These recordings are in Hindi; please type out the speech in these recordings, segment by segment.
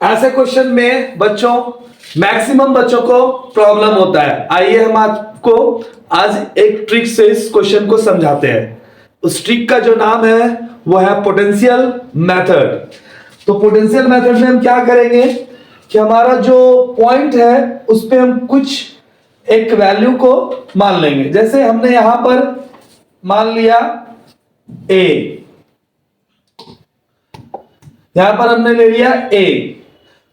ऐसे क्वेश्चन में बच्चों मैक्सिमम बच्चों को प्रॉब्लम होता है। आइए हम आपको आज एक ट्रिक से इस क्वेश्चन को समझाते हैं। उस ट्रिक का जो नाम है वो है पोटेंशियल मेथड। तो पोटेंशियल मेथड में हम क्या करेंगे कि हमारा जो पॉइंट है उस पे हम कुछ एक वैल्यू को मान लेंगे। जैसे हमने यहां पर मान लिया ए, यहां पर हमने ले लिया ए,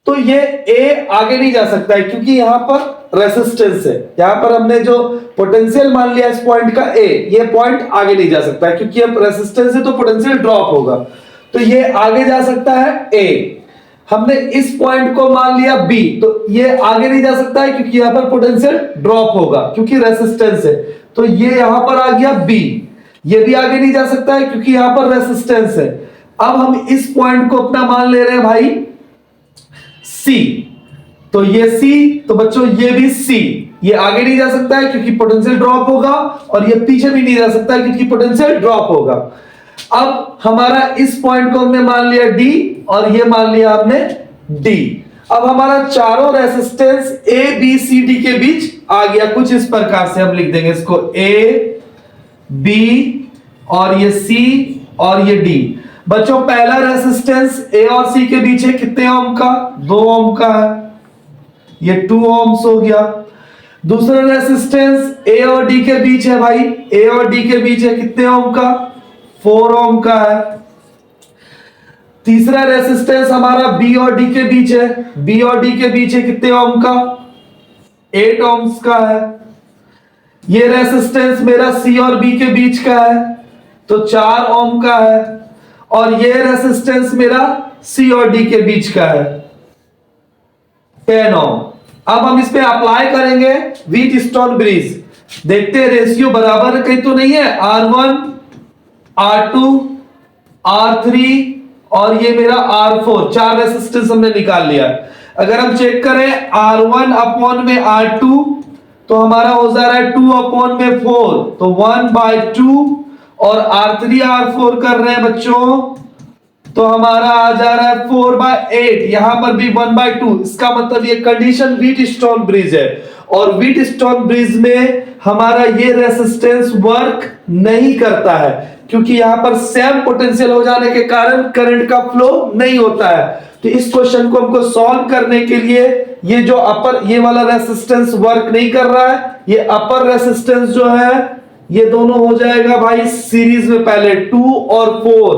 तो ये ए आगे नहीं जा सकता है क्योंकि यहां पर रेसिस्टेंस है। यहां पर हमने जो पोटेंशियल मान लिया इस पॉइंट का ए, ये पॉइंट आगे नहीं जा सकता है क्योंकि अब रेसिस्टेंस है तो पोटेंशियल ड्रॉप होगा, तो ये आगे जा सकता है ए। हमने इस पॉइंट को मान लिया बी, तो ये आगे नहीं जा सकता है क्योंकि यहां पर पोटेंशियल ड्रॉप होगा क्योंकि रेसिस्टेंस है, तो ये यहां पर आ गया बी। ये भी आगे नहीं जा सकता है क्योंकि यहां पर रेसिस्टेंस है। अब हम इस पॉइंट को अपना मान ले रहे हैं भाई सी, तो ये सी, तो बच्चों ये भी सी, ये आगे नहीं जा सकता है क्योंकि पोटेंशियल ड्रॉप होगा, और ये पीछे भी नहीं जा सकता है क्योंकि पोटेंशियल ड्रॉप होगा। अब हमारा इस पॉइंट को हमने मान लिया डी और ये मान लिया हमने डी। अब हमारा चारों resistance A B C D के बीच आ गया। कुछ इस प्रकार से हम लिख देंगे इसको ए बी और ये सी और ये डी। बच्चों पहला रेसिस्टेंस ए और सी के बीच है कितने ओम का? 2 ओम का है, ये 2 ओम्स हो गया। दूसरा रेसिस्टेंस ए और डी के बीच है भाई, ए और डी के बीच है कितने ओम का? 4 ओम का है। तीसरा रेसिस्टेंस हमारा बी और डी के बीच है, बी और डी के बीच है कितने ओम का? 8 ओम्स का है। ये रेसिस्टेंस मेरा सी और बी के बीच का है तो 4 ओम का है, और ये रेसिस्टेंस मेरा सी और डी के बीच का है 10 ओम। अब हम इस पे अप्लाई करेंगे व्हीटस्टोन ब्रिज। देखते हैं रेशियो बराबर कहीं तो नहीं है। R1 R2 R3 और ये मेरा R4, 4 रेसिस्टेंस हमने निकाल लिया। अगर हम चेक करें R1 अपॉन में R2 तो हमारा हो जा रहा है 2 अपॉन में 4, तो 1/2, और R3 R4 कर रहे हैं बच्चों तो हमारा आ जा रहा है 4/8, यहां पर भी 1/2। इसका मतलब ये कंडीशन व्हीटस्टोन ब्रिज है, और व्हीटस्टोन ब्रिज में हमारा ये रेसिस्टेंस वर्क नहीं करता है क्योंकि यहां पर सेम पोटेंशियल हो जाने के कारण करंट का फ्लो नहीं होता है। तो इस क्वेश्चन को हमको सॉल्व करने के लिए ये जो अपर ये वाला रेसिस्टेंस वर्क नहीं कर रहा है, ये अपर रेसिस्टेंस जो है ये दोनों हो जाएगा भाई सीरीज में, पहले 2 और 4,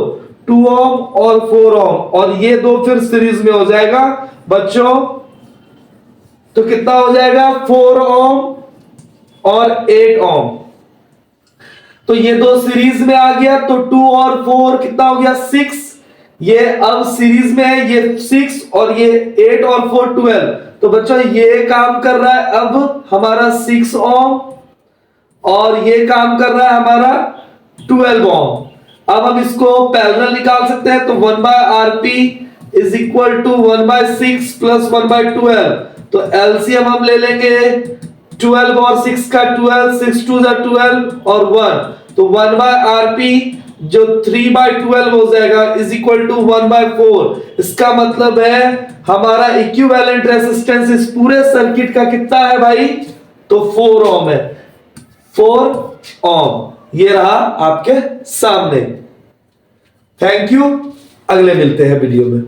2 ओम और 4 ओम, और ये दो फिर सीरीज में हो जाएगा बच्चों। तो कितना हो जाएगा? 4 ओम और 8 ओम। तो ये दो सीरीज में आ गया तो 2 और 4 कितना हो गया? 6। ये अब सीरीज में है, ये 6 और ये 8 और 4 12। तो बच्चों ये काम कर रहा है अब हमारा 6 ओम, और ये काम कर रहा है हमारा 12 ओम। अब हम इसको पैरेलल निकाल सकते हैं, तो 1/RP is equal to 1/6 plus 1/12। तो एलसीएम हम ले लेंगे 12 और 6 का 12, 6 2 12 और 1, तो 1/RP जो 3/12 हो जाएगा इज इक्वल टू 1/4। इसका मतलब है हमारा इक्विवेलेंट रेसिस्टेंस इस पूरे सर्किट का कितना है भाई? तो 4 ओम है, 4 ओम। ये रहा आपके सामने। थैंक यू, अगले मिलते हैं वीडियो में।